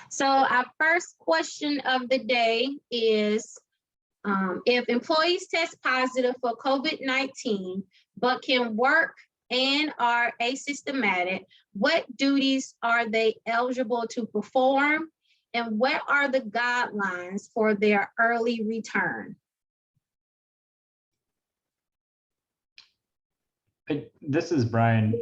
So our first question of the day is, if employees test positive for COVID-19, but can work and are asymptomatic, what duties are they eligible to perform? And what are the guidelines for their early return? This is Brian.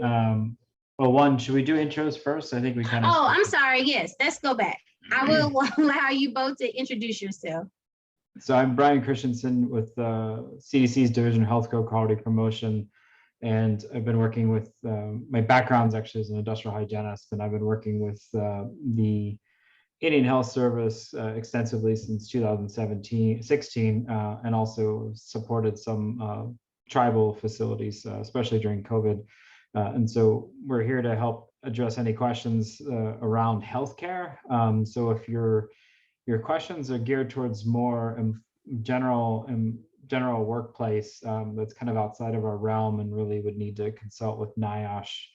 Well, should we do intros first? I think we kind of. Oh, I'm sorry. Yes, let's go back. I will allow you both to introduce yourself. So I'm Brian Christensen with CDC's Division of Healthcare Quality Promotion, and I've been working with, my background's actually as an industrial hygienist, and I've been working with the Indian Health Service extensively since 2016, and also supported some tribal facilities, especially during COVID. And so we're here to help address any questions around healthcare. So if your questions are geared towards more general workplace, that's kind of outside of our realm and really would need to consult with NIOSH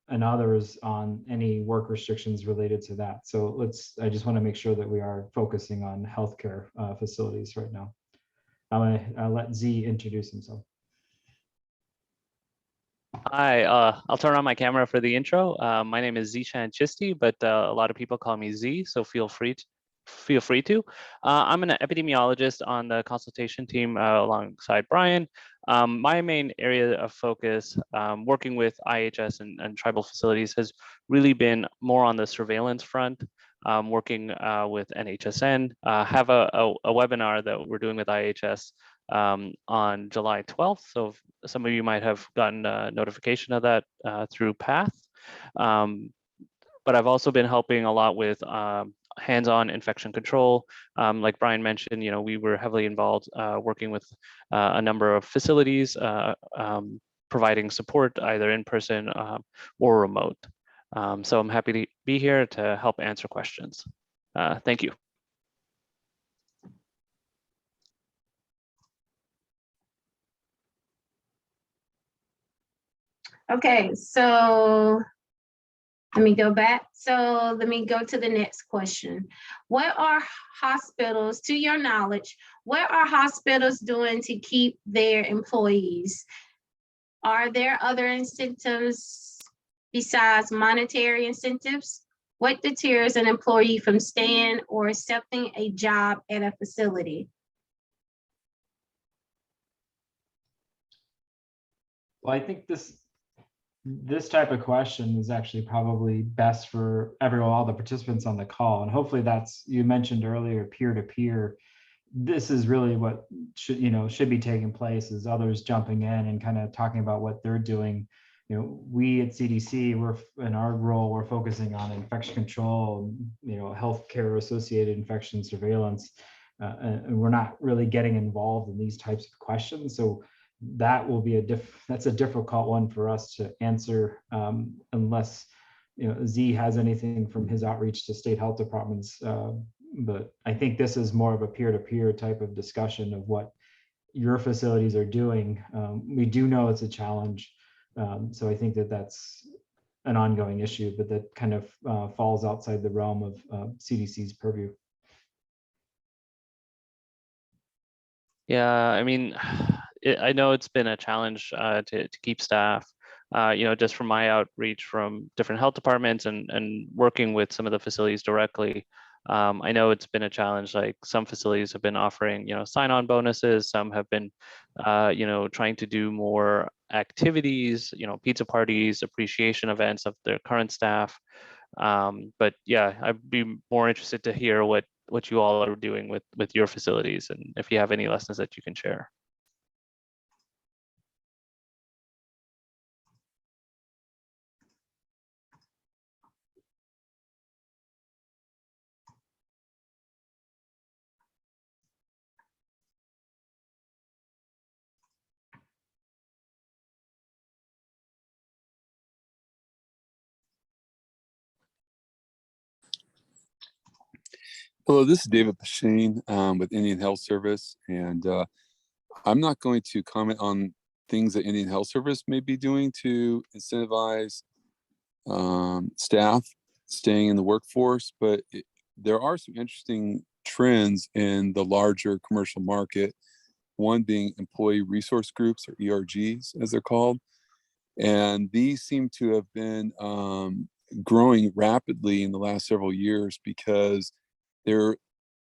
and others on any work restrictions related to that. So I just want to make sure that we are focusing on healthcare facilities right now. I'm going to let Z introduce himself. Hi, I'll turn on my camera for the intro. My name is Zishan Chisti, but a lot of people call me Z, so feel free to. I'm an epidemiologist on the consultation team alongside Brian. My main area of focus working with IHS and tribal facilities has really been more on the surveillance front, working with NHSN. Have a webinar that we're doing with IHS on July 12th. So some of you might have gotten a notification of that through PATH. But I've also been helping a lot with hands-on infection control. Like Brian mentioned, we were heavily involved working with a number of facilities, providing support either in person or remote. So I'm happy to be here to help answer questions. Thank you. Okay, so let me go back. So let me go to the next question. What are hospitals, to your knowledge, what are hospitals doing to keep their employees? Are there other incentives besides monetary incentives? What deters an employee from staying or accepting a job at a facility? Well, I think this type of question is actually probably best for all the participants on the call. And hopefully you mentioned earlier, peer-to-peer. This is really what should be taking place, is others jumping in and kind of talking about what they're doing. We at CDC, in our role, we're focusing on infection control, healthcare associated infection surveillance. And we're not really getting involved in these types of questions. So that will be that's a difficult one for us to answer, unless Z has anything from his outreach to state health departments. But I think this is more of a peer-to-peer type of discussion of what your facilities are doing. We do know it's a challenge, so I think that's an ongoing issue, but that kind of falls outside the realm of CDC's purview. Yeah, I mean, I know it's been a challenge to keep staff. Just from my outreach from different health departments and working with some of the facilities directly, I know it's been a challenge. Like some facilities have been offering, sign-on bonuses. Some have been, trying to do more activities, pizza parties, appreciation events of their current staff. But yeah, I'd be more interested to hear what you all are doing with your facilities, and if you have any lessons that you can share. Hello, this is David Pashane with Indian Health Service, and I'm not going to comment on things that Indian Health Service may be doing to incentivize staff. staying in the workforce, but there are some interesting trends in the larger commercial market. One being employee resource groups, or ERGs as they're called. And these seem to have been growing rapidly in the last several years because they're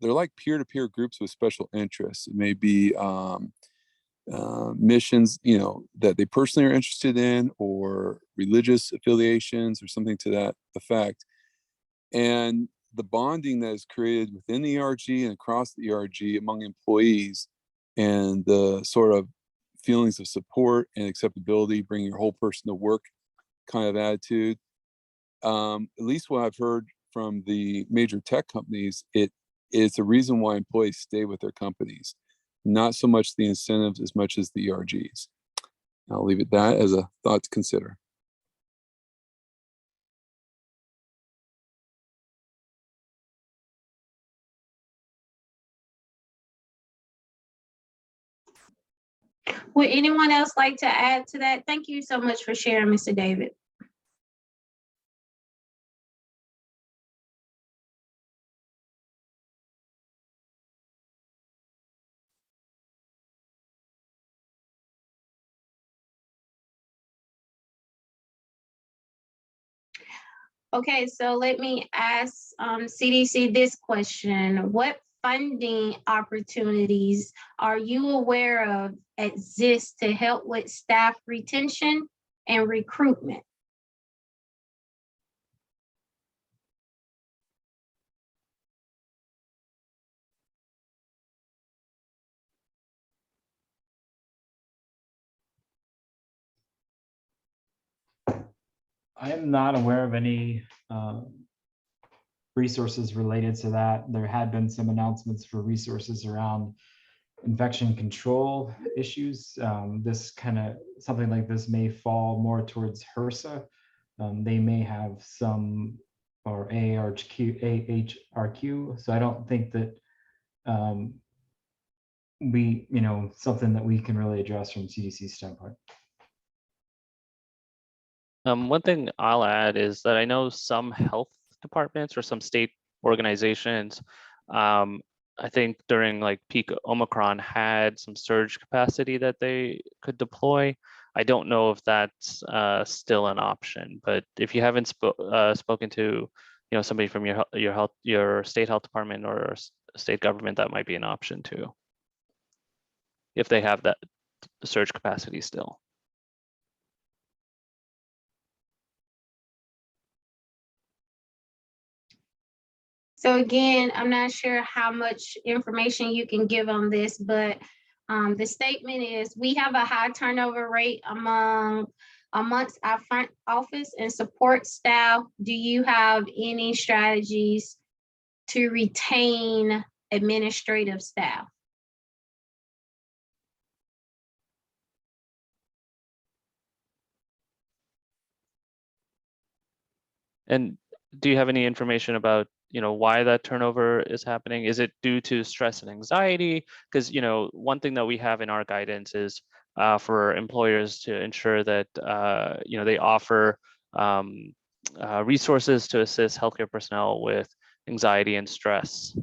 like peer-to-peer groups with special interests. It may be missions, that they personally are interested in, or religious affiliations, or something to that effect. And the bonding that is created within the ERG and across the ERG among employees, and the sort of feelings of support and acceptability, bringing your whole person to work kind of attitude. At least what I've heard from the major tech companies, it is the reason why employees stay with their companies. Not so much the incentives as much as the ERGs. I'll leave it at that as a thought to consider. Would anyone else like to add to that? Thank you so much for sharing, Mr. David. Okay, so let me ask CDC this question. What funding opportunities are you aware of exist to help with staff retention and recruitment? I am not aware of any resources related to that. There had been some announcements for resources around infection control issues. This something like this may fall more towards HRSA. They may have some, or AHRQ. So I don't think that something that we can really address from CDC's standpoint. One thing I'll add is that I know some health departments or some state organizations, I think during like peak Omicron, had some surge capacity that they could deploy. I don't know if that's still an option, but if you haven't spoken to somebody from your state health department or state government, that might be an option too, if they have that surge capacity still. So again, I'm not sure how much information you can give on this, but the statement is, we have a high turnover rate amongst our front office and support staff. Do you have any strategies to retain administrative staff? And do you have any information about why that turnover is happening? Is it due to stress and anxiety? Because one thing that we have in our guidance is for employers to ensure that they offer resources to assist healthcare personnel with anxiety and stress.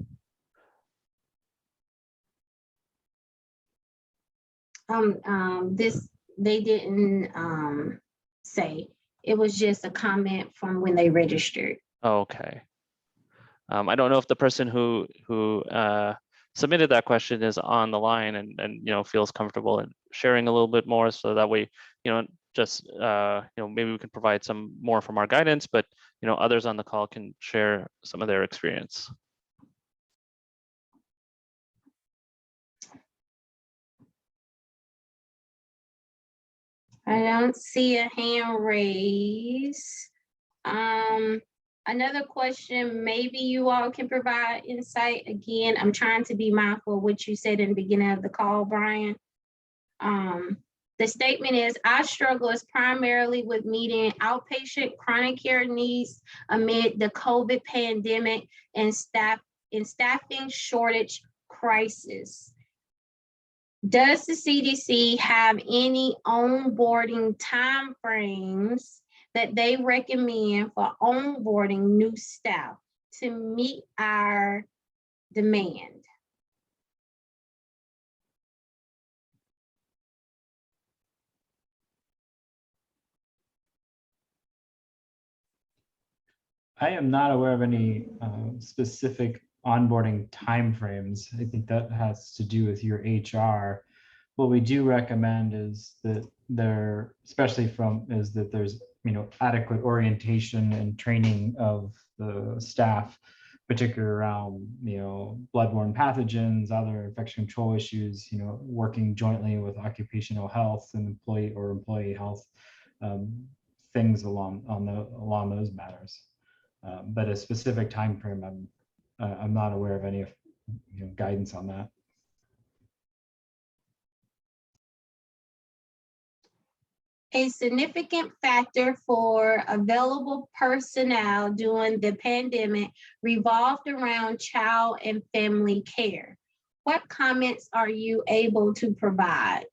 This they didn't say. It was just a comment from when they registered. Okay. I don't know if the person who submitted that question is on the line and feels comfortable in sharing a little bit more, so that way just maybe we can provide some more from our guidance, but others on the call can share some of their experience. I don't see a hand raised. Another question, maybe you all can provide insight. Again, I'm trying to be mindful of what you said in the beginning of the call, Brian. The statement is, our struggle is primarily with meeting outpatient chronic care needs amid the COVID pandemic and staffing shortage crisis. Does the CDC have any onboarding timeframes that they recommend for onboarding new staff to meet our demand? I am not aware of any specific onboarding timeframes. I think that has to do with your HR. What we do recommend is that there's adequate orientation and training of the staff, particularly around bloodborne pathogens, other infection control issues, working jointly with occupational health and employee health, things along those matters. But a specific time frame, I'm not aware of any guidance on that. A significant factor for available personnel during the pandemic revolved around child and family care. What comments are you able to provide?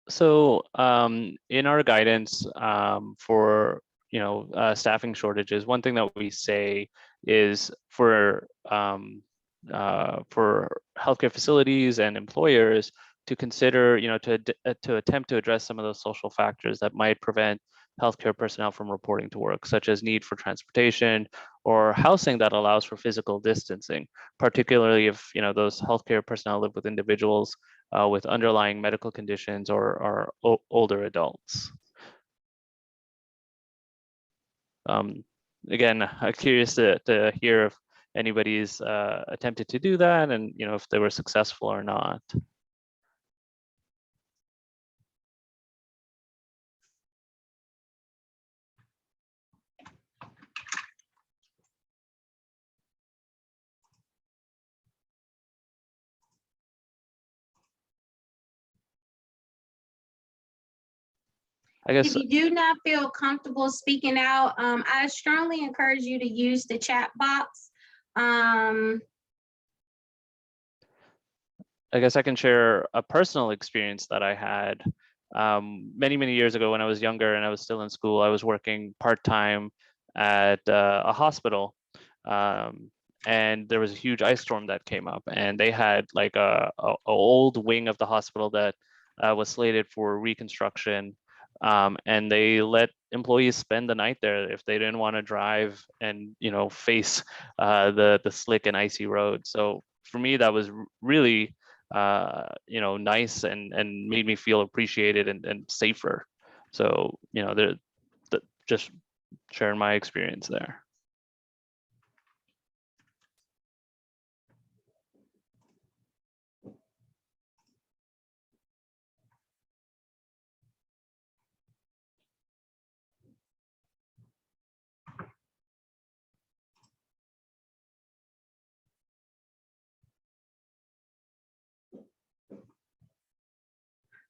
So in our guidance for staffing shortages, one thing that we say is for healthcare facilities and employers to consider, to attempt to address some of those social factors that might prevent healthcare personnel from reporting to work, such as need for transportation or housing that allows for physical distancing, particularly if those healthcare personnel live with individuals with underlying medical conditions or older adults. Again, I'm curious to hear if anybody's attempted to do that and if they were successful or not. I guess If you do not feel comfortable speaking out, I strongly encourage you to use the chat box. I guess I can share a personal experience that I had many years ago when I was younger and I was still in school. I was working part-time at a hospital, and there was a huge ice storm that came up, and they had like a old wing of the hospital that was slated for reconstruction. And they let employees spend the night there if they didn't want to drive and face the slick and icy road. So for me, that was really nice and made me feel appreciated and safer. So just sharing my experience there.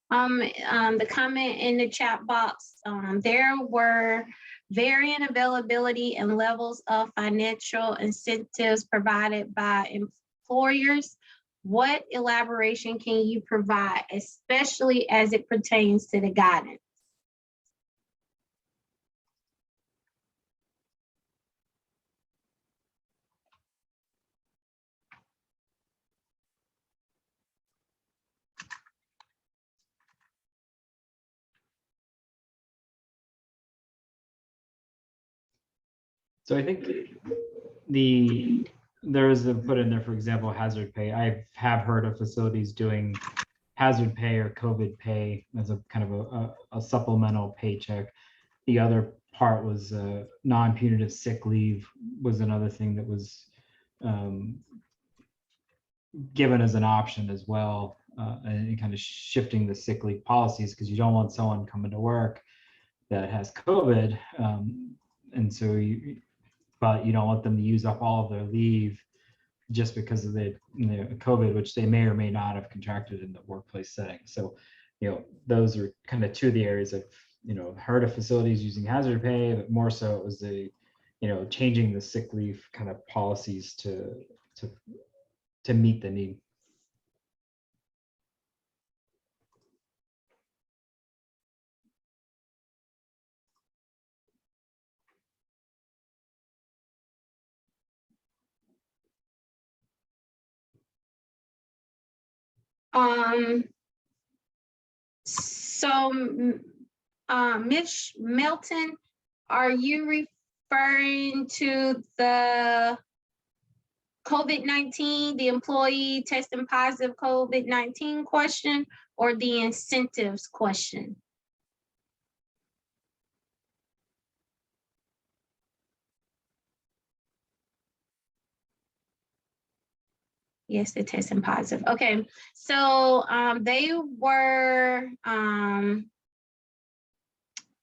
The comment in the chat box, there were varying availability and levels of financial incentives provided by employers. What elaboration can you provide, especially as it pertains to the guidance? So I think there is a put in there, for example, hazard pay. I have heard of facilities doing hazard pay or COVID pay as a kind of a supplemental paycheck. The other part was non-punitive sick leave was another thing that was given as an option as well, and kind of shifting the sick leave policies because you don't want someone coming to work that has COVID, and so but you don't want them to use up all of their leave just because of the COVID, which they may or may not have contracted in the workplace setting. So, those are kind of two of the areas of, heard of facilities using hazard pay, but more so it was the, changing the sick leave kind of policies to meet the need. So, Ms. Milton, are you referring to the COVID-19, the employee testing positive COVID-19 question, or the incentives question? Yes, they're testing positive. Okay, so they were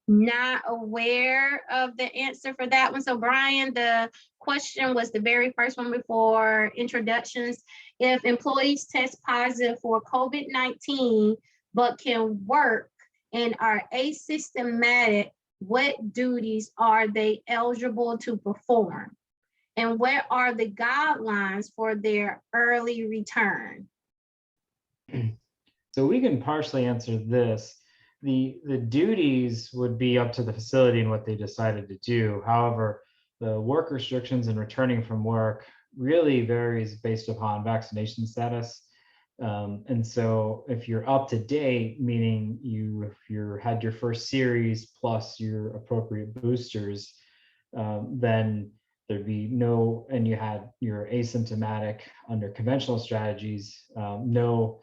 not aware of the answer for that one. So Brian, the question was the very first one before introductions. If employees test positive for COVID-19 but can work and are asymptomatic, what duties are they eligible to perform? And what are the guidelines for their early return? So we can partially answer this. The duties would be up to the facility and what they decided to do. However, the work restrictions and returning from work really varies based upon vaccination status. And so if you're up to date, meaning if you had your first series plus your appropriate boosters, then there'd be no, and you're asymptomatic under conventional strategies, no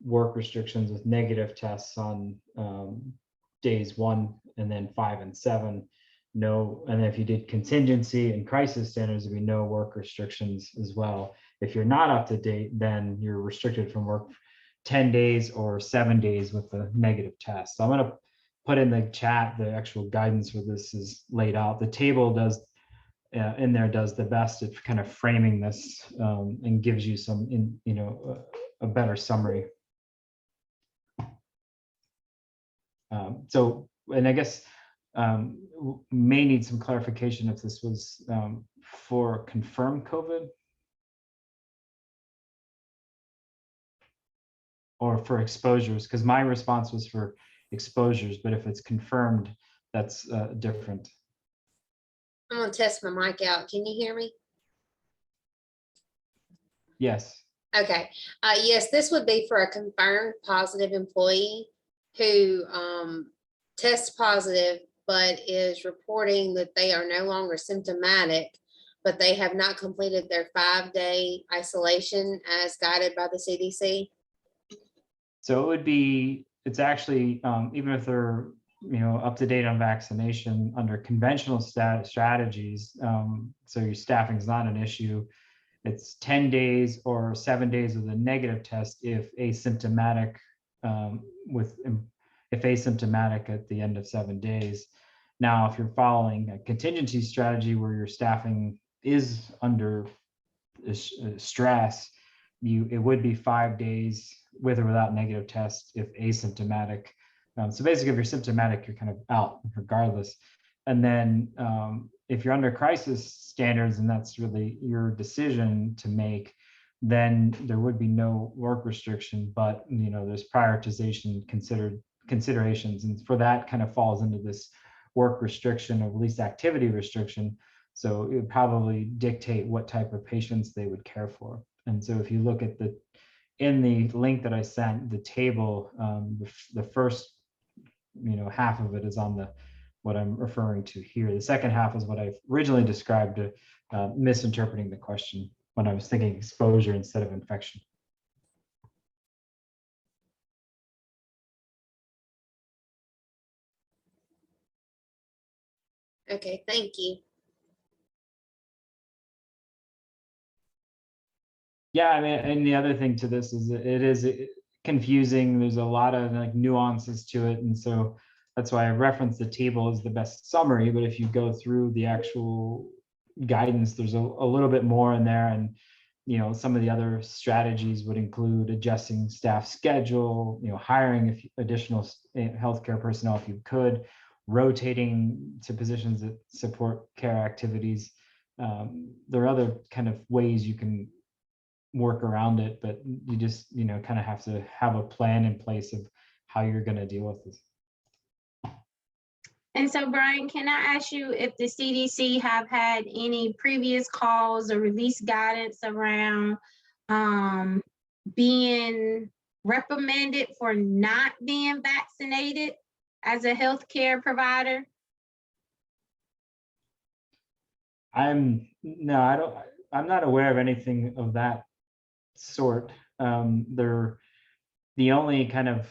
work restrictions with negative tests on days 1 and then 5 and 7. No, and if you did contingency and crisis standards, there'd be no work restrictions as well. If you're not up to date, then you're restricted from work 10 days or 7 days with a negative test. So I'm going to put in the chat the actual guidance for this is laid out. The table does in there does the best at kind of framing this and gives you some a better summary. And I guess may need some clarification if this was for confirmed COVID or for exposures, because my response was for exposures, but if it's confirmed, that's different. I'm gonna test my mic out. Can you hear me? Yes. Okay. Yes, this would be for a confirmed positive employee who tests positive, but is reporting that they are no longer symptomatic, but they have not completed their 5-day isolation as guided by the CDC. So it would be, it's actually, even if they're up to date on vaccination under conventional strategies, so your staffing is not an issue. It's 10 days or 7 days with a negative test if asymptomatic, if asymptomatic at the end of 7 days. Now, if you're following a contingency strategy where your staffing is under stress, it would be 5 days with or without negative test if asymptomatic. So basically, if you're symptomatic, you're kind of out regardless. And then if you're under crisis standards, and that's really your decision to make, then there would be no work restriction, but there's prioritization considerations, and for that kind of falls into this work restriction or least activity restriction. So it would probably dictate what type of patients they would care for. And so if you look at in the link that I sent, the table, the first half of it is on what I'm referring to here. The second half is what I've originally described, misinterpreting the question when I was thinking exposure instead of infection. Okay, thank you. Yeah, I mean, and the other thing to this is it is confusing. There's a lot of nuances to it, and so that's why I referenced the table as the best summary. But if you go through the actual guidance, there's a little bit more in there, and some of the other strategies would include adjusting staff schedule, hiring additional healthcare personnel if you could, rotating to positions that support care activities. There are other kind of ways you can work around it, but you just kind of have to have a plan in place of how you're going to deal with this. And so, Brian, can I ask you if the CDC have had any previous calls or release guidance around being reprimanded for not being vaccinated as a healthcare provider? I'm not aware of anything of that sort. The only kind of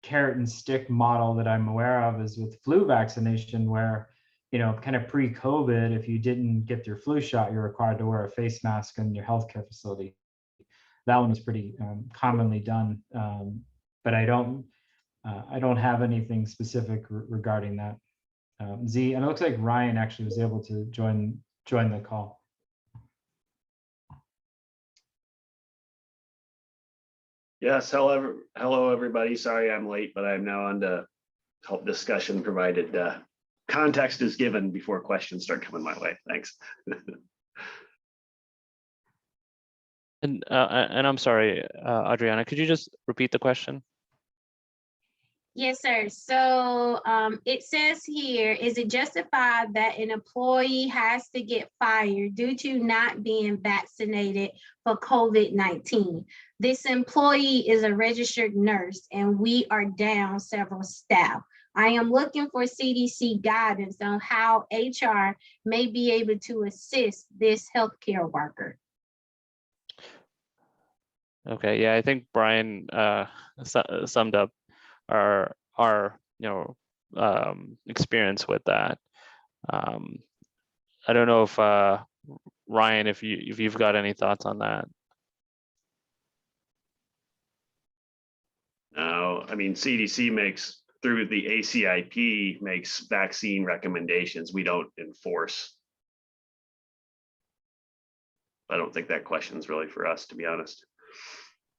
carrot and stick model that I'm aware of is with flu vaccination, where, kind of pre-COVID, if you didn't get your flu shot, you're required to wear a face mask in your healthcare facility. That one was pretty commonly done, but I don't have anything specific regarding that. Z, and it looks like Ryan actually was able to join the call. Yes, hello everybody. Sorry I'm late, but I'm now on to help discussion provided context is given before questions start coming my way. Thanks. And I'm sorry, Adriana, could you just repeat the question? Yes, sir. So it says here, is it justified that an employee has to get fired due to not being vaccinated for COVID-19? This employee is a registered nurse and we are down several staff. I am looking for CDC guidance on how HR may be able to assist this healthcare worker. Okay, yeah, I think Brian summed up our experience with that. I don't know if Ryan, if you've got any thoughts on that. No, I mean, CDC makes, through the ACIP, makes vaccine recommendations. We don't enforce. I don't think that question is really for us, to be honest.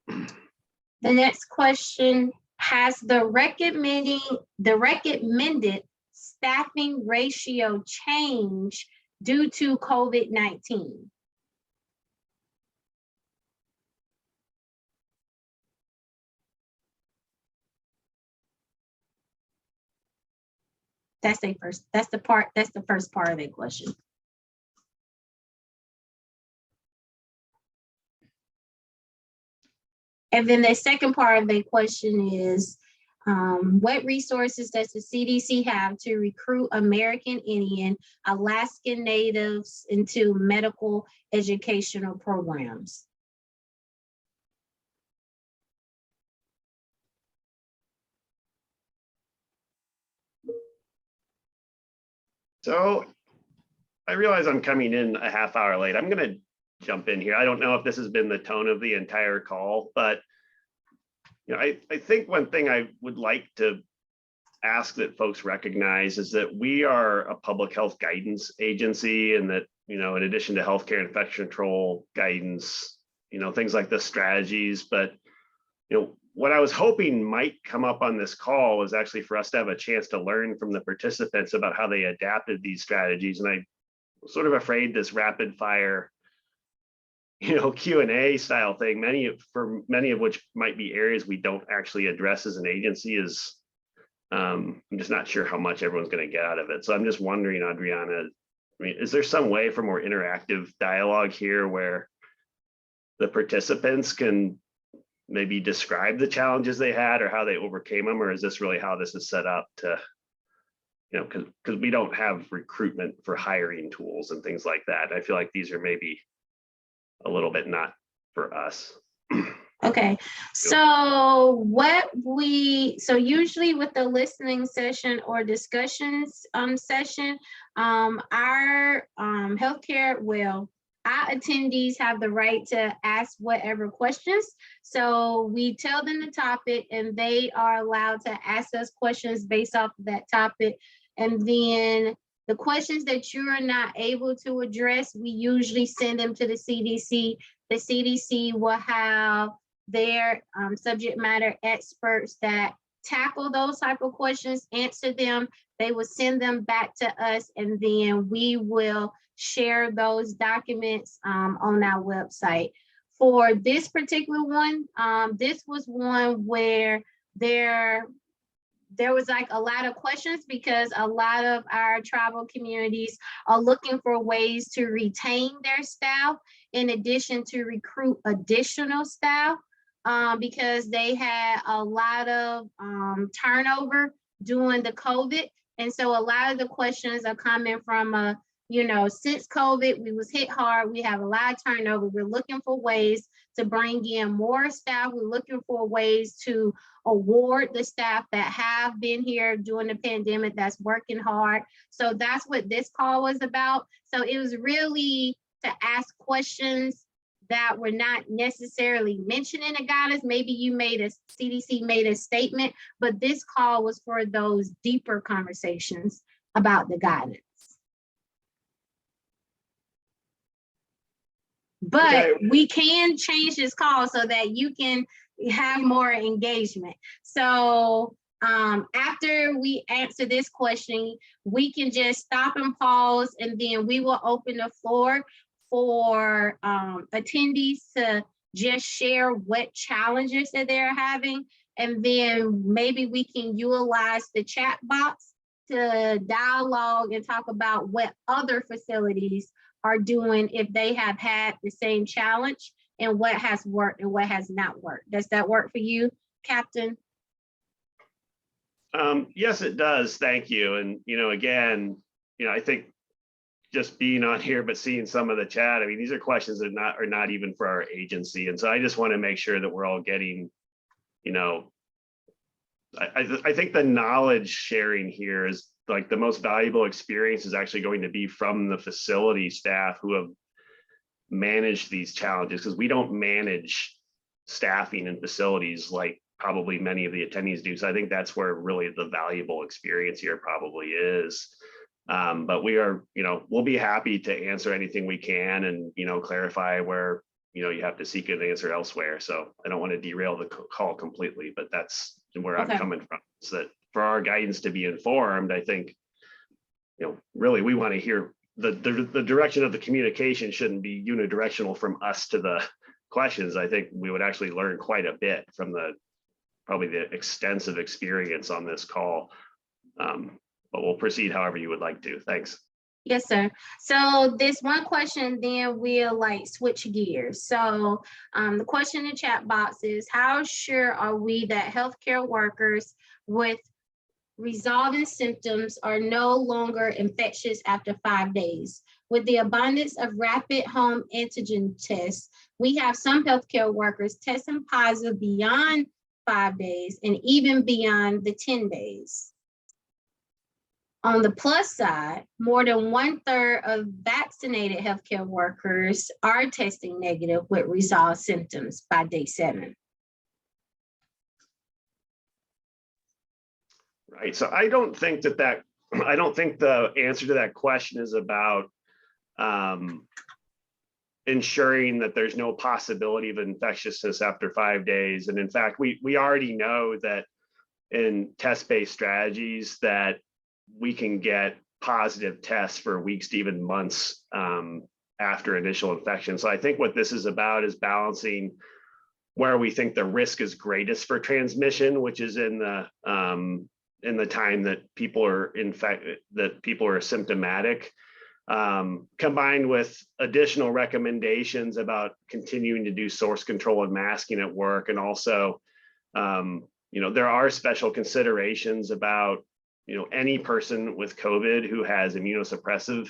The next question, has the recommended staffing ratio changed due to COVID-19? That's the first part of the question. And then the second part of the question is, what resources does the CDC have to recruit American Indian, Alaskan Natives into medical educational programs? So I realize I'm coming in a half hour late. I'm going to jump in here. I don't know if this has been the tone of the entire call, but I think one thing I would like to ask that folks recognize is that we are a public health guidance agency, and that, in addition to healthcare and infection control guidance, things like the strategies, but what I was hoping might come up on this call was actually for us to have a chance to learn from the participants about how they adapted these strategies. And I'm sort of afraid this rapid fire, Q&A style thing, many of which might be areas we don't actually address as an agency, is I'm just not sure how much everyone's going to get out of it. So I'm just wondering, Adriana, is there some way for more interactive dialogue here where the participants can maybe describe the challenges they had or how they overcame them? Or is this really how this is set up to, because we don't have recruitment for hiring tools and things like that. I feel like these are maybe a little bit not for us. Okay, so usually with the listening session or discussions session, our attendees have the right to ask whatever questions. So we tell them the topic and they are allowed to ask us questions based off of that topic. And then the questions that you are not able to address, we usually send them to the CDC. The CDC will have their subject matter experts that tackle those type of questions, answer them. They will send them back to us, and then we will share those documents on our website. For this particular one, this was one where there was like a lot of questions because a lot of our tribal communities are looking for ways to retain their staff in addition to recruit additional staff. because they had a lot of turnover during the COVID. And so a lot of the questions are coming from, since COVID, we was hit hard. We have a lot of turnover. We're looking for ways to bring in more staff. We're looking for ways to award the staff that have been here during the pandemic that's working hard. So that's what this call was about. So it was really to ask questions that were not necessarily mentioned in the guidance. Maybe CDC made a statement, but this call was for those deeper conversations about the guidance. But we can change this call so that you can have more engagement. So after we answer this question, we can just stop and pause, and then we will open the floor for attendees to just share what challenges that they're having. And then maybe we can utilize the chat box to dialogue and talk about what other facilities are doing if they have had the same challenge, and what has worked and what has not worked. Does that work for you, Captain? Yes, it does. Thank you. And, again, I think just being on here, but seeing some of the chat, I mean, these are questions that are not even for our agency. And so I just want to make sure that we're all getting, I think the knowledge sharing here is like the most valuable experience is actually going to be from the facility staff who have managed these challenges, because we don't manage staffing in facilities like probably many of the attendees do. So I think that's where really the valuable experience here probably is. But we are, we'll be happy to answer anything we can and, clarify where, you have to seek an answer elsewhere. So I don't want to derail the call completely, but that's where I'm coming from. So that for our guidance to be informed, I think, really we want to hear the direction of the communication shouldn't be unidirectional from us to the questions. I think we would actually learn quite a bit from probably the extensive experience on this call. But we'll proceed however you would like to. Thanks. Yes, sir. So this one question, then we'll switch gears. So the question in the chat box is, how sure are we that healthcare workers with resolving symptoms are no longer infectious after 5 days? With the abundance of rapid home antigen tests, we have some healthcare workers testing positive beyond 5 days and even beyond the 10 days. On the plus side, more than 1/3 of vaccinated healthcare workers are testing negative with resolved symptoms by day 7. Right. So I don't think the answer to that question is about ensuring that there's no possibility of infectiousness after 5 days. And in fact, we already know that in test-based strategies that we can get positive tests for weeks to even months after initial infection. So I think what this is about is balancing where we think the risk is greatest for transmission, which is in the time that people are infected, that people are symptomatic, combined with additional recommendations about continuing to do source control and masking at work. And also, there are special considerations about any person with COVID who has immunosuppressive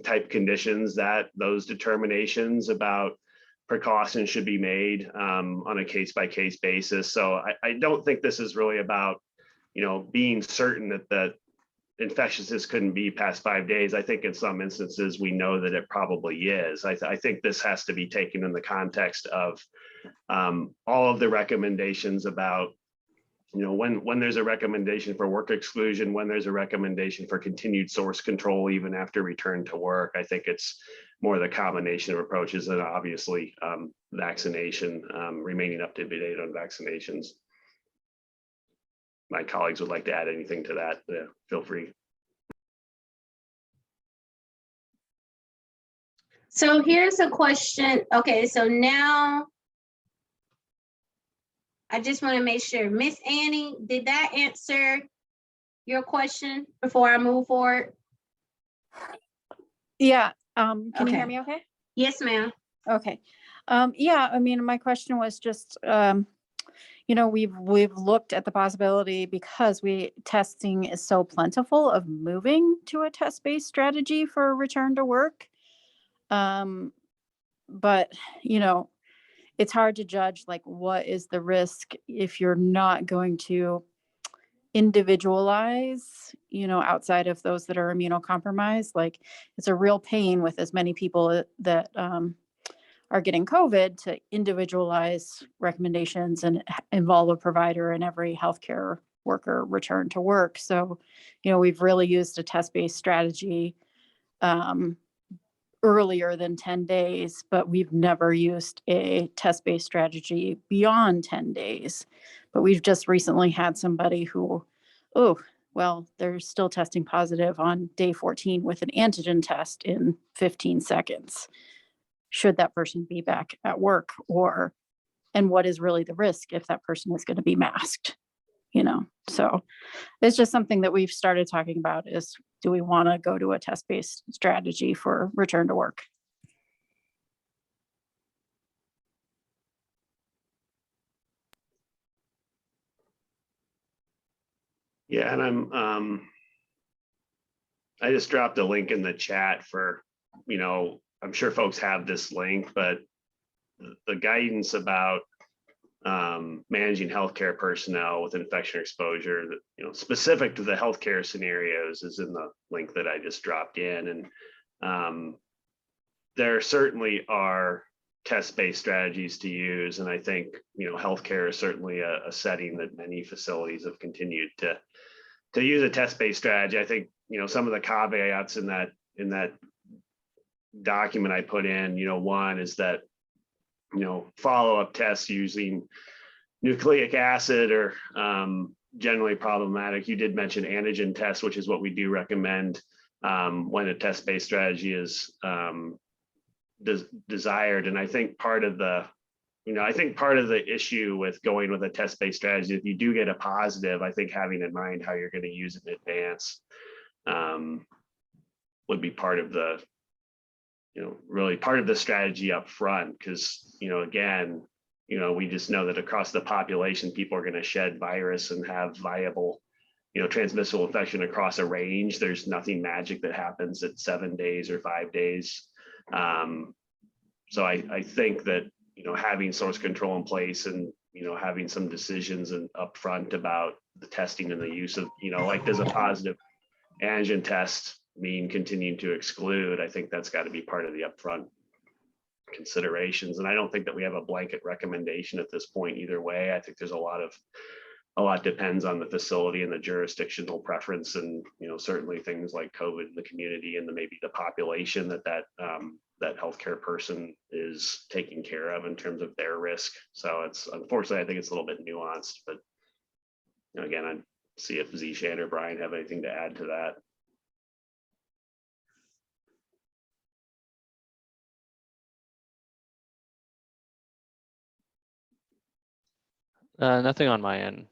type conditions, that those determinations about precautions should be made on a case-by-case basis. So I don't think this is really about, being certain that the infectiousness couldn't be past 5 days. I think in some instances, we know that it probably is. I think this has to be taken in the context of all of the recommendations about, when there's a recommendation for work exclusion, when there's a recommendation for continued source control, even after return to work. I think it's more the combination of approaches, and obviously vaccination, remaining up to date on vaccinations. My colleagues would like to add anything to that, feel free. So here's a question. Okay, so now I just want to make sure, Miss Annie, did that answer your question before I move forward? Yeah, can you hear me okay? Yes, ma'am. Okay. Yeah, I mean, my question was just, you know, we've looked at the possibility, because testing is so plentiful, of moving to a test-based strategy for return to work. But, you know, it's hard to judge, like, what is the risk if you're not going to individualize, you know, outside of those that are immunocompromised. Like, it's a real pain with as many people that are getting COVID to individualize recommendations and involve a provider in every healthcare worker return to work. So, you know, we've really used a test-based strategy earlier than 10 days, but we've never used a test-based strategy beyond 10 days. But we've just recently had somebody who, oh, well, they're still testing positive on day 14 with an antigen test in 15 seconds. Should that person be back at work, and what is really the risk if that person is going to be masked, you know? So it's just something that we've started talking about is, do we want to go to a test-based strategy for return to work? Yeah, and I just dropped a link in the chat for, you know, I'm sure folks have this link, but the guidance about managing healthcare personnel with infection exposure, you know, specific to the healthcare scenarios, is in the link that I just dropped in. And there certainly are test-based strategies to use. And I think, you know, healthcare is certainly a setting that many facilities have continued to use a test-based strategy. I think, you know, some of the caveats in that document I put in, you know, one is that, you know, follow-up tests using nucleic acid are generally problematic. You did mention antigen tests, which is what we do recommend when a test-based strategy is desired. And I think part of the issue with going with a test-based strategy, if you do get a positive, I think having in mind how you're going to use it in advance would be part of the, you know, really part of the strategy up front. Because, you know, again, you know, we just know that across the population, people are going to shed virus and have viable, you know, transmissible infection across a range. There's nothing magic that happens at 7 days or 5 days. So I think that, you know, having source control in place and, you know, having some decisions and upfront about the testing and the use of, you know, like, does a positive antigen test mean continuing to exclude? I think that's got to be part of the upfront considerations. And I don't think that we have a blanket recommendation at this point either way. I think there's a lot depends on the facility and the jurisdictional preference, and, you know, certainly things like COVID in the community and maybe the population that healthcare person is taking care of in terms of their risk. So it's, unfortunately, I think it's a little bit nuanced, but, you know, again, I see if Zishan or Brian have anything to add to that. Nothing on my end.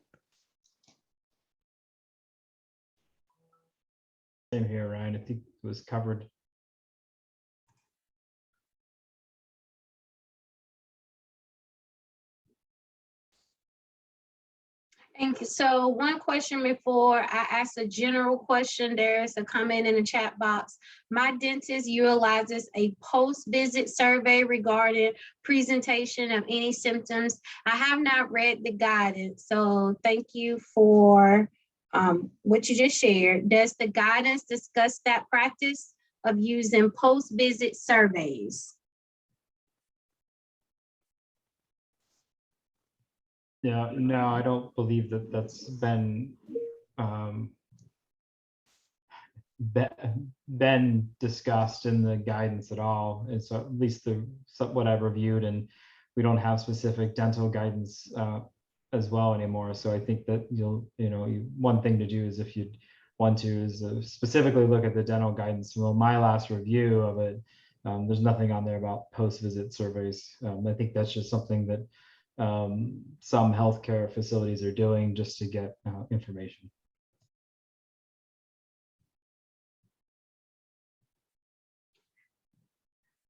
Same here, Ryan. I think it was covered. Thank you. So one question before I ask a general question, there's a comment in the chat box. My dentist utilizes a post-visit survey regarding presentation of any symptoms. I have not read the guidance, so thank you for what you just shared. Does the guidance discuss that practice of using post-visit surveys? Yeah, no, I don't believe that that's been discussed in the guidance at all. And so at least what I've reviewed, and we don't have specific dental guidance as well anymore. So I think that one thing to do is, if you want to, is specifically look at the dental guidance. Well, my last review of it, there's nothing on there about post-visit surveys. I think that's just something that some healthcare facilities are doing just to get information.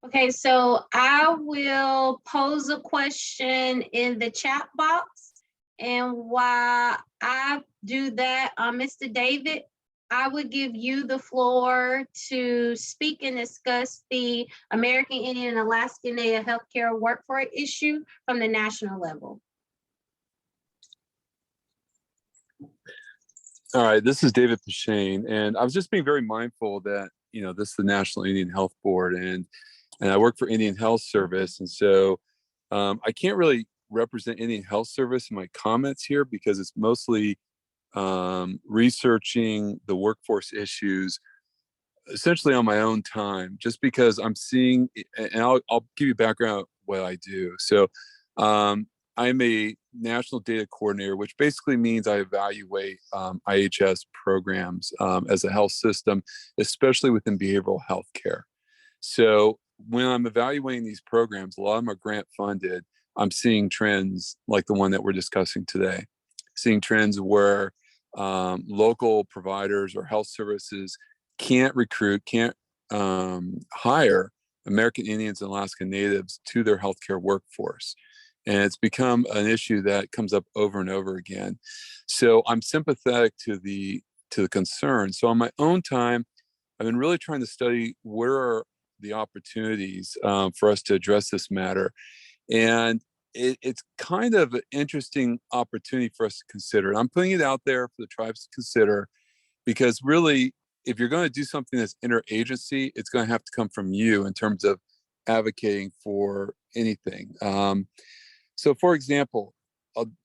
Okay, so I will pose a question in the chat box. And while I do that, Mr. David, I would give you the floor to speak and discuss the American Indian and Alaskan Native healthcare workforce issue from the national level. All right, this is David Pashane, and I was just being very mindful that, you know, this is the National Indian Health Board, and I work for Indian Health Service, and so I can't really represent Indian Health Service in my comments here because it's mostly researching the workforce issues essentially on my own time, just because I'm seeing, and I'll give you background what I do. So I'm a national data coordinator, which basically means I evaluate IHS programs as a health system, especially within behavioral health care. So when I'm evaluating these programs, a lot of them are grant funded. I'm seeing trends like the one that we're discussing today, seeing trends where local providers or health services can't recruit, can't hire American Indians and Alaska Natives to their healthcare workforce. And it's become an issue that comes up over and over again. So I'm sympathetic to the concern. So on my own time, I've been really trying to study where are the opportunities for us to address this matter. And it's kind of an interesting opportunity for us to consider. And I'm putting it out there for the tribes to consider, because really, if you're going to do something that's interagency, it's going to have to come from you in terms of advocating for anything. So for example,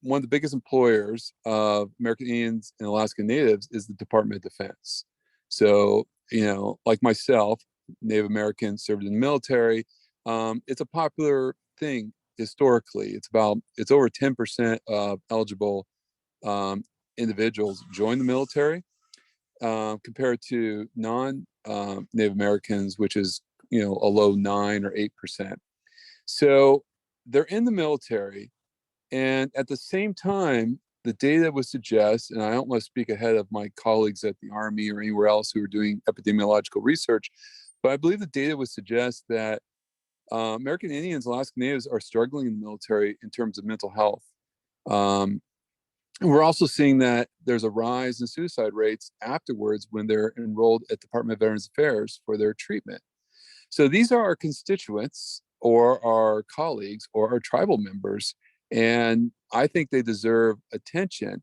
one of the biggest employers of American Indians and Alaska Natives is the Department of Defense. So, you know, like myself, Native American, served in the military. It's a popular thing historically. It's over 10% of eligible individuals join the military compared to non-Native Americans, which is, you know, a low 9 or 8%. So they're in the military, and at the same time, the data would suggest, and I don't want to speak ahead of my colleagues at the Army or anywhere else who are doing epidemiological research, but I believe the data would suggest that American Indians, Alaska Natives are struggling in the military in terms of mental health. We're also seeing that there's a rise in suicide rates afterwards when they're enrolled at Department of Veterans Affairs for their treatment. So these are our constituents or our colleagues or our tribal members, and I think they deserve attention,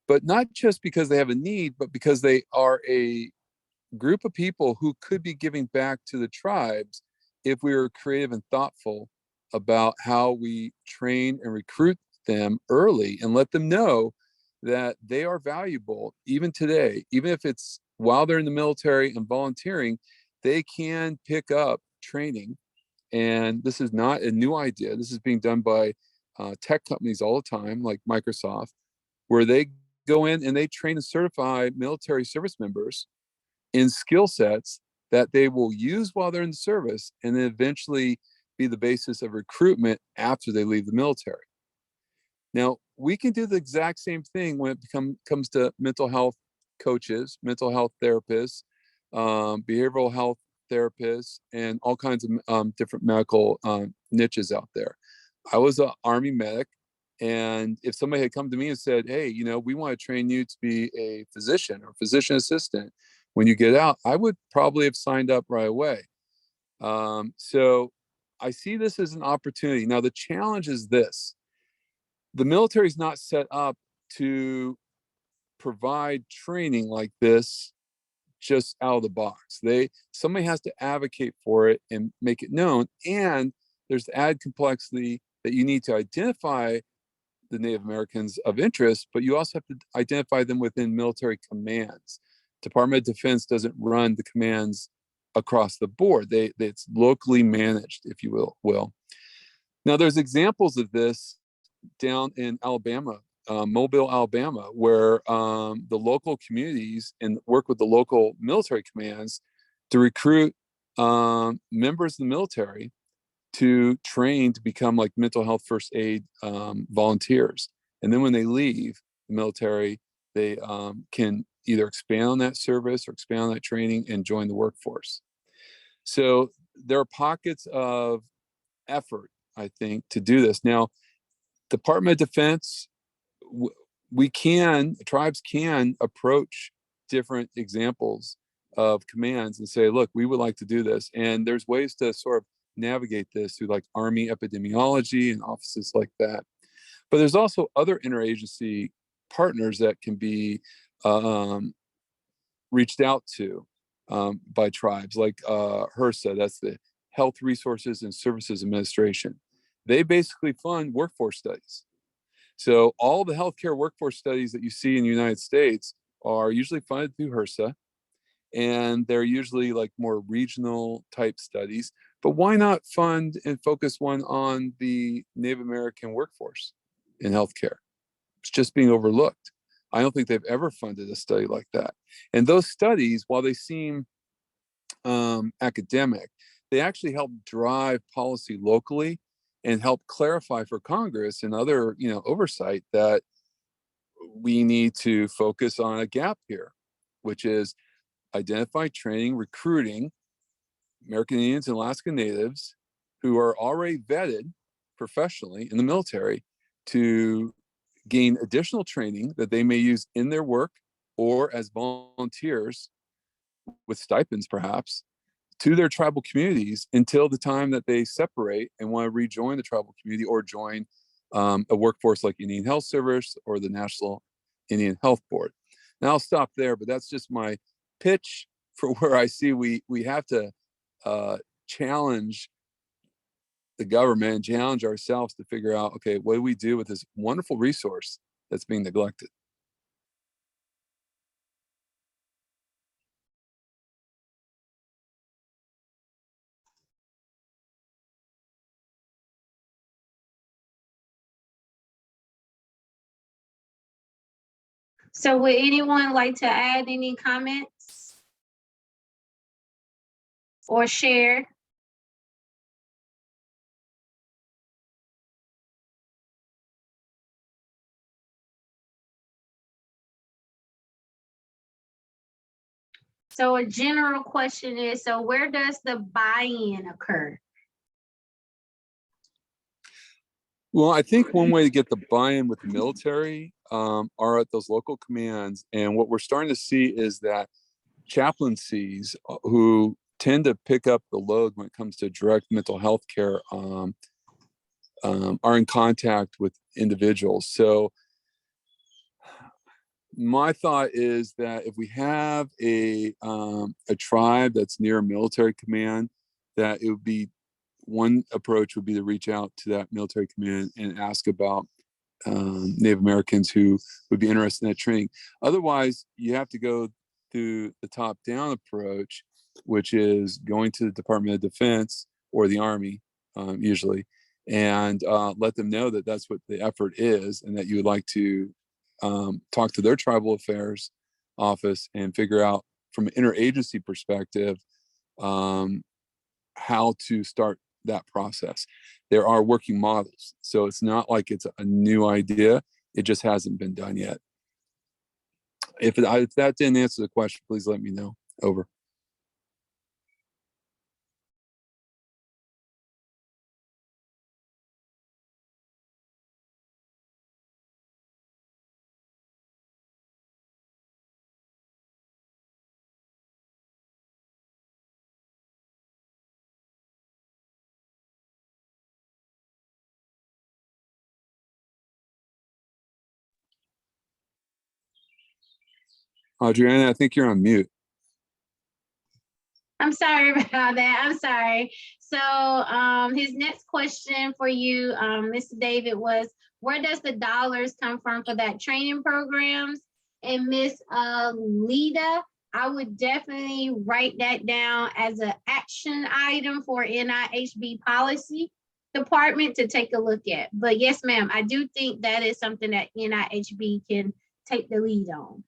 but not just because they have a need, but because they are a group of people who could be giving back to the tribes if we were creative and thoughtful about how we train and recruit them early and let them know that they are valuable even today, even if it's while they're in the military and volunteering, they can pick up training. And this is not a new idea. This is being done by tech companies all the time, like Microsoft, where they go in and they train and certify military service members in skill sets that they will use while they're in the service and then eventually be the basis of recruitment after they leave the military. Now, we can do the exact same thing when it comes to mental health coaches, mental health therapists, behavioral health therapists, and all kinds of different medical niches out there. I was an Army medic, and if somebody had come to me and said, hey, you know, we want to train you to be a physician or physician assistant when you get out, I would probably have signed up right away. So I see this as an opportunity. Now, the challenge is this. The military is not set up to provide training like this just out of the box. Somebody has to advocate for it and make it known. And there's the added complexity that you need to identify the Native Americans of interest, but you also have to identify them within military commands. Department of Defense doesn't run the commands across the board. It's locally managed, if you will. Now, there's examples of this down in Alabama, Mobile, Alabama, where the local communities and work with the local military commands to recruit members of the military to train to become like mental health first aid volunteers. And then when they leave the military, they can either expand on that service or expand on that training and join the workforce. So there are pockets of effort, I think, to do this. Now, Department of Defense, tribes can approach different examples of commands and say, look, we would like to do this. And there's ways to sort of navigate this through like Army epidemiology and offices like that. But there's also other interagency partners that can be reached out to by tribes, like HRSA, that's the Health Resources and Services Administration. They basically fund workforce studies. So all the healthcare workforce studies that you see in the United States are usually funded through HRSA, and they're usually like more regional type studies. But why not fund and focus one on the Native American workforce in healthcare? It's just being overlooked. I don't think they've ever funded a study like that. And those studies, while they seem academic, they actually help drive policy locally and help clarify for Congress and other, oversight that we need to focus on a gap here, which is identify, training, recruiting American Indians and Alaskan Natives who are already vetted professionally in the military to gain additional training that they may use in their work or as volunteers with stipends perhaps to their tribal communities until the time that they separate and want to rejoin the tribal community or join a workforce like Indian Health Service or the National Indian Health Board. Now I'll stop there, but that's just my pitch for where I see we have to challenge the government and challenge ourselves to figure out, okay, what do we do with this wonderful resource that's being neglected? So would anyone like to add any comments or share? So a general question is, so where does the buy-in occur? Well, I think one way to get the buy-in with the military are at those local commands. And what we're starting to see is that chaplaincies who tend to pick up the load when it comes to direct mental health care are in contact with individuals. So my thought is that if we have a tribe that's near a military command, that it would be one approach would be to reach out to that military command and ask about Native Americans who would be interested in that training. Otherwise, you have to go through the top-down approach, which is going to the Department of Defense or the Army, usually, and let them know that that's what the effort is and that you would like to talk to their tribal affairs office and figure out from an interagency perspective how to start that process. There are working models, so it's not like it's a new idea. It just hasn't been done yet. If that didn't answer the question, please let me know. Over. Adriana, I think you're on mute. I'm sorry about that. I'm sorry. So his next question for you, Mr. David, was where does the dollars come from for that training programs? And Miss Lita, I would definitely write that down as an action item for NIHB policy department to take a look at. But yes, ma'am, I do think that is something that NIHB can take the lead on.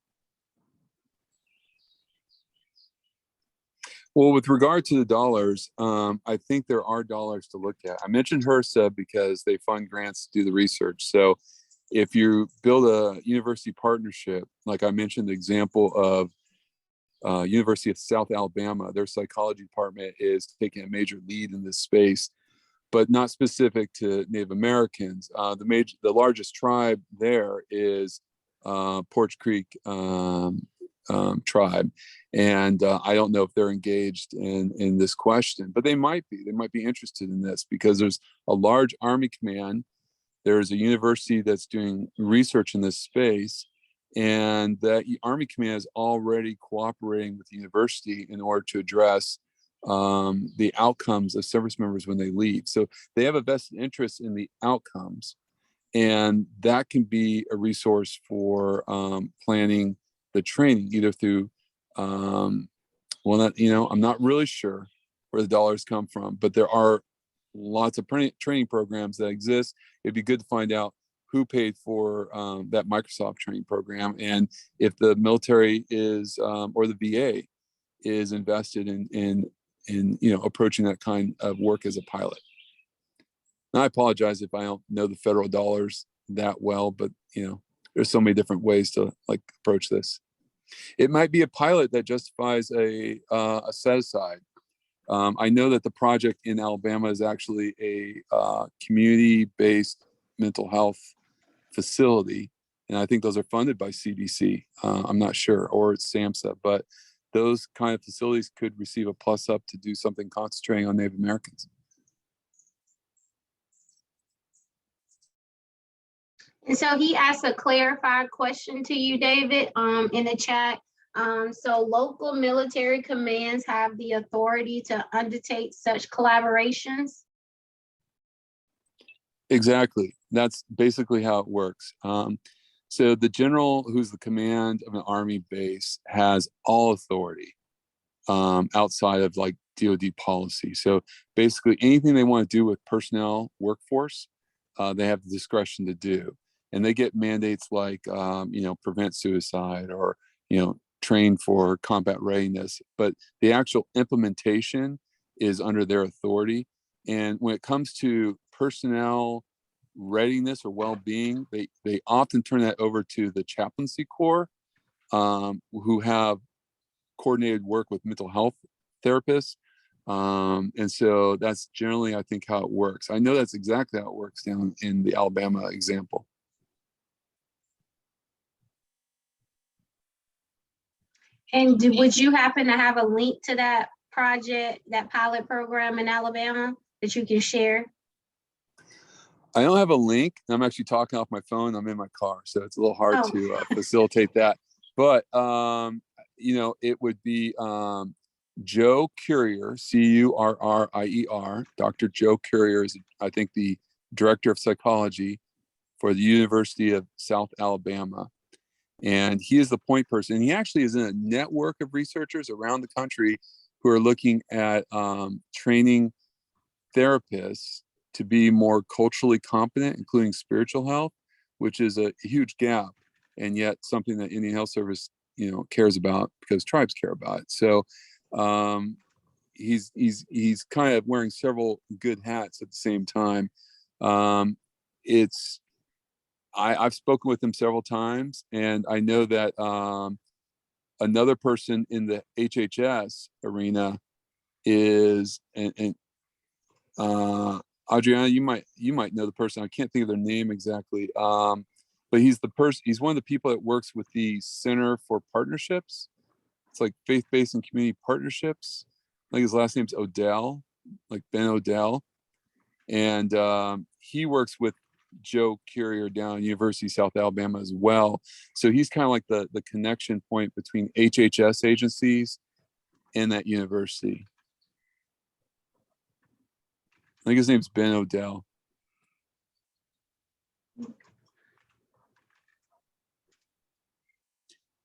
Well, with regard to the dollars, I think there are dollars to look at. I mentioned HRSA because they fund grants to do the research. So if you build a university partnership, like I mentioned the example of University of South Alabama, their psychology department is taking a major lead in this space, but not specific to Native Americans. The largest tribe there is Porch Creek tribe, and I don't know if they're engaged in this question, but they might be. They might be interested in this because there's a large Army command. There's a university that's doing research in this space, and the Army command is already cooperating with the university in order to address the outcomes of service members when they leave. So they have a vested interest in the outcomes, and that can be a resource for planning the training, either through, I'm not really sure where the dollars come from, but there are lots of training programs that exist. It'd be good to find out who paid for that Microsoft training program, and if the military is or the VA is invested in approaching that kind of work as a pilot. And I apologize if I don't know the federal dollars that well, but there's so many different ways to approach this. It might be a pilot that justifies a set aside. I know that the project in Alabama is actually a community-based mental health facility, and I think those are funded by CDC. I'm not sure, or it's SAMHSA, but those kind of facilities could receive a plus up to do something concentrating on Native Americans. And so he asked a clarified question to you, David, in the chat. So local military commands have the authority to undertake such collaborations? Exactly. That's basically how it works. So the general, who's the command of an Army base, has all authority outside of DoD policy. So basically anything they want to do with personnel workforce, they have the discretion to do. And they get mandates like, prevent suicide or, train for combat readiness. But the actual implementation is under their authority. And when it comes to personnel readiness or well-being, they often turn that over to the chaplaincy corps, who have coordinated work with mental health therapists. And so that's generally, I think, how it works. I know that's exactly how it works down in the Alabama example. And would you happen to have a link to that project, that pilot program in Alabama that you can share? I don't have a link. I'm actually talking off my phone. I'm in my car, so it's a little hard to facilitate that. But it would be Joe Currier, Currier. Dr. Joe Currier is, I think, the director of psychology for the University of South Alabama. And he is the point person. He actually is in a network of researchers around the country who are looking at training therapists to be more culturally competent, including spiritual health, which is a huge gap, and yet something that Indian Health Service, cares about because tribes care about it. So he's kind of wearing several good hats at the same time. I've spoken with him several times, and I know that another person in the HHS arena is, and Adriana, you might know the person. I can't think of their name exactly, but he's one of the people that works with the Center for Partnerships. It's like faith-based and community partnerships. I think his last name's Odell, like Ben Odell, and he works with Joe Currier down at University of South Alabama as well. So he's kind of like the connection point between HHS agencies and that university. I think his name's Ben Odell.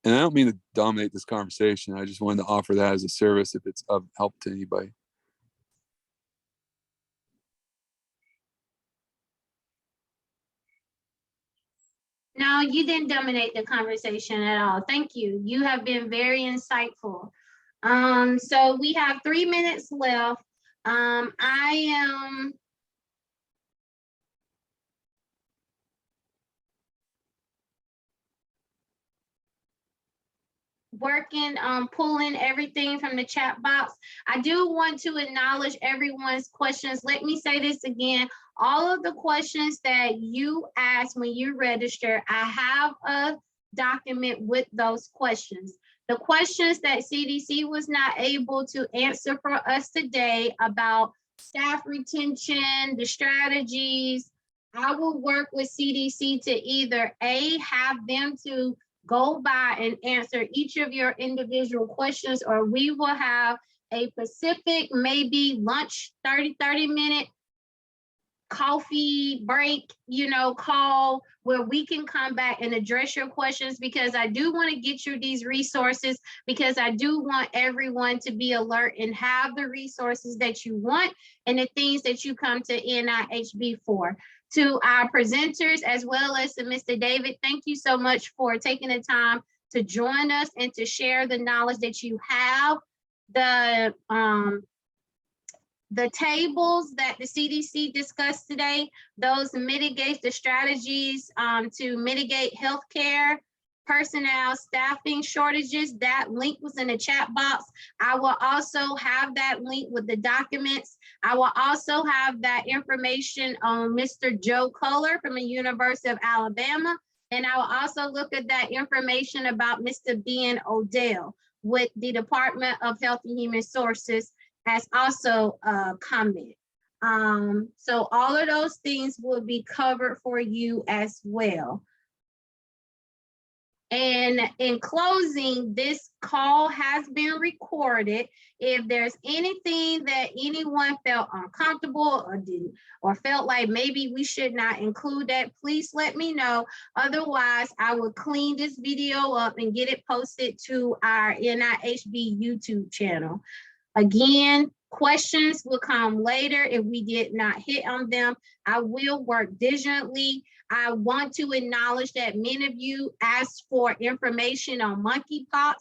And I don't mean to dominate this conversation. I just wanted to offer that as a service if it's of help to anybody. No, you didn't dominate the conversation at all. Thank you. You have been very insightful. So we have 3 minutes left. working on pulling everything from the chat box. I do want to acknowledge everyone's questions. Let me say this again. All of the questions that you asked when you register, I have a document with those questions. The questions that CDC was not able to answer for us today about staff retention, the strategies, I will work with CDC to either A, have them to go by and answer each of your individual questions, or we will have a specific, maybe lunch, 30-minute coffee break, call where we can come back and address your questions, because I do want to get you these resources, because I do want everyone to be alert and have the resources that you want and the things that you come to NIHB for. To our presenters, as well as to Mr. David, thank you so much for taking the time to join us and to share the knowledge that you have. The tables that the CDC discussed today, those mitigate the strategies to mitigate healthcare personnel staffing shortages. That link was in the chat box. I will also have that link with the documents. I will also have that information on Mr. Joe Kohler from the University of Alabama. And I will also look at that information about Mr. Ben Odell with the Department of Health and Human Resources as also a comment. So all of those things will be covered for you as well. And in closing, this call has been recorded. If there's anything that anyone felt uncomfortable or didn't, or felt like maybe we should not include that, please let me know. Otherwise, I will clean this video up and get it posted to our NIHB YouTube channel. Again, questions will come later if we did not hit on them. I will work diligently. I want to acknowledge that many of you asked for information on monkeypox.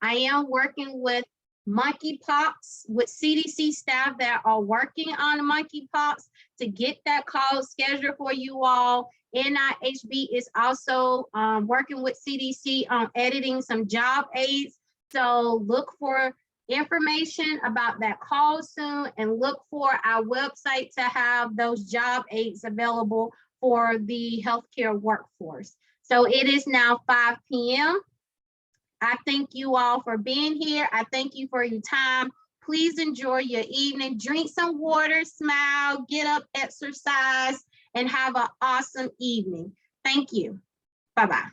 I am working with monkeypox with CDC staff that are working on monkeypox to get that call scheduled for you all. NIHB is also working with CDC on editing some job aids. So look for information about that call soon, and look for our website to have those job aids available for the healthcare workforce. So it is now 5 p.m. I thank you all for being here. I thank you for your time. Please enjoy your evening. Drink some water, smile, get up, exercise, and have an awesome evening. Thank you. Bye-bye.